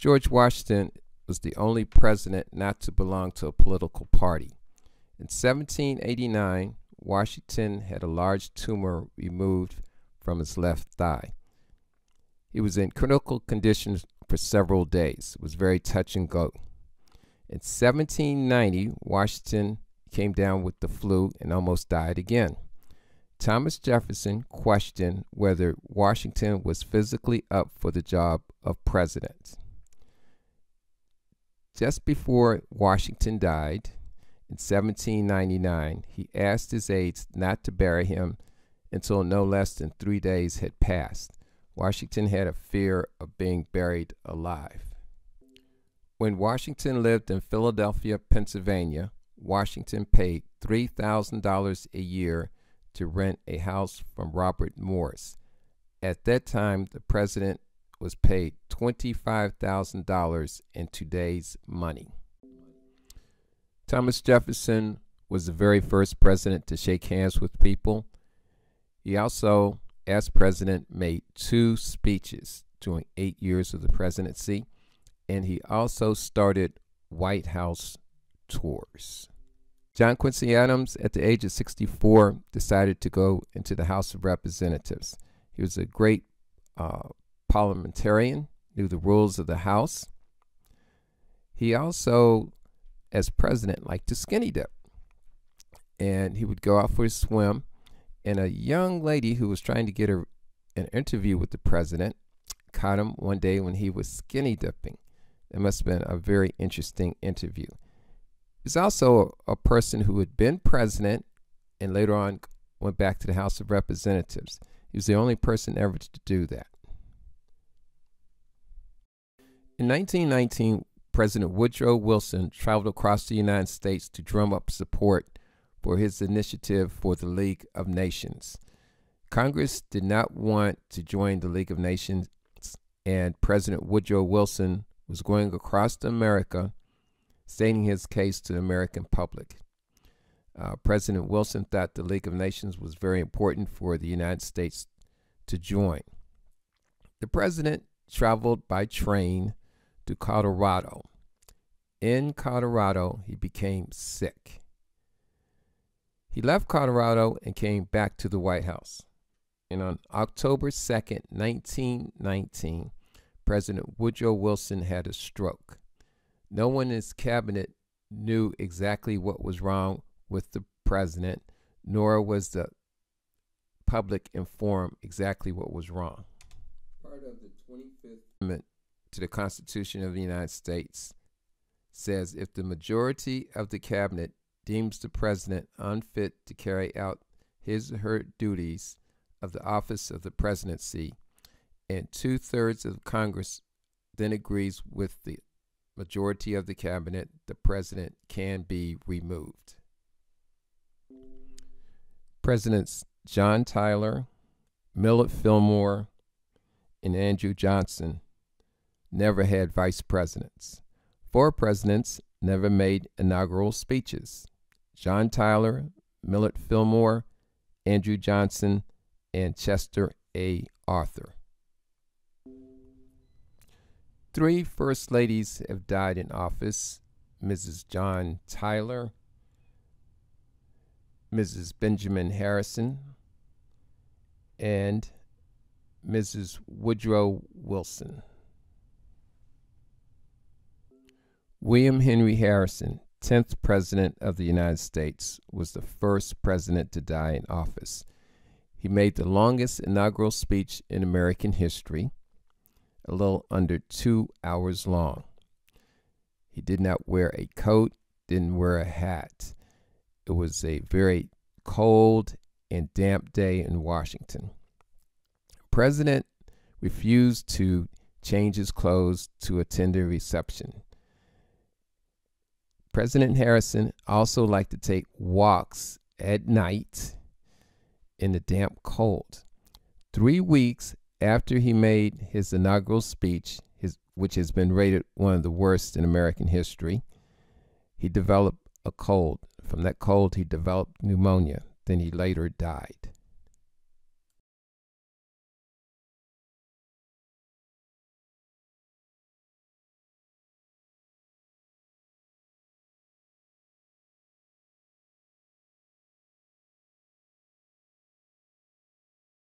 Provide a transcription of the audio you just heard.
George Washington was the only president not to belong to a political party. In 1789, Washington had a large tumor removed from his left thigh. He was in critical condition for several days. It was very touch and go. In 1790, Washington came down with the flu and almost died again. Thomas Jefferson questioned whether Washington was physically up for the job of president. Just before Washington died, in 1799, he asked his aides not to bury him until no less than 3 days had passed. Washington had a fear of being buried alive. When Washington lived in Philadelphia, Pennsylvania, Washington paid $3,000 a year to rent a house from Robert Morris. At that time, the president was paid $25,000 in today's money. Thomas Jefferson was the very first president to shake hands with people. He also, as president, made 2 speeches during 8 years of the presidency, and he also started White House tours. John Quincy Adams, at the age of 64, decided to go into the House of Representatives. He was a great parliamentarian, knew the rules of the House. He also, as president, liked to skinny dip. And he would go out for a swim, and a young lady who was trying to get an interview with the president caught him one day when he was skinny dipping. It must have been a very interesting interview. He's also a person who had been president and later on went back to the House of Representatives. He was the only person ever to do that. In 1919, President Woodrow Wilson traveled across the United States to drum up support for his initiative for the League of Nations. Congress did not want to join the League of Nations, and President Woodrow Wilson was going across America stating his case to the American public. President Wilson thought the League of Nations was very important for the United States to join. The president traveled by train to Colorado. In Colorado, he became sick. He left Colorado and came back to the White House. And on October 2nd, 1919, President Woodrow Wilson had a stroke. No one in his cabinet knew exactly what was wrong with the president, nor was the public informed exactly what was wrong. Part of the 25th Amendment to the Constitution of the United States says if the majority of the cabinet deems the president unfit to carry out his or her duties of the office of the presidency, and 2/3 of Congress then agrees with the majority of the cabinet, the president can be removed. Presidents John Tyler, Millard Fillmore, and Andrew Johnson never had vice presidents. 4 presidents never made inaugural speeches: John Tyler, Millard Fillmore, Andrew Johnson, and Chester A. Arthur. 3 first ladies have died in office: Mrs. John Tyler, Mrs. Benjamin Harrison, and Mrs. Woodrow Wilson. William Henry Harrison, 10th President of the United States, was the first president to die in office. He made the longest inaugural speech in American history, a little under 2 hours long. He did not wear a coat, didn't wear a hat. It was a very cold and damp day in Washington. The president refused to change his clothes to attend a reception. President Harrison also liked to take walks at night in the damp cold. 3 weeks after he made his inaugural speech, which has been rated one of the worst in American history, he developed a cold. From that cold, he developed pneumonia. Then he later died.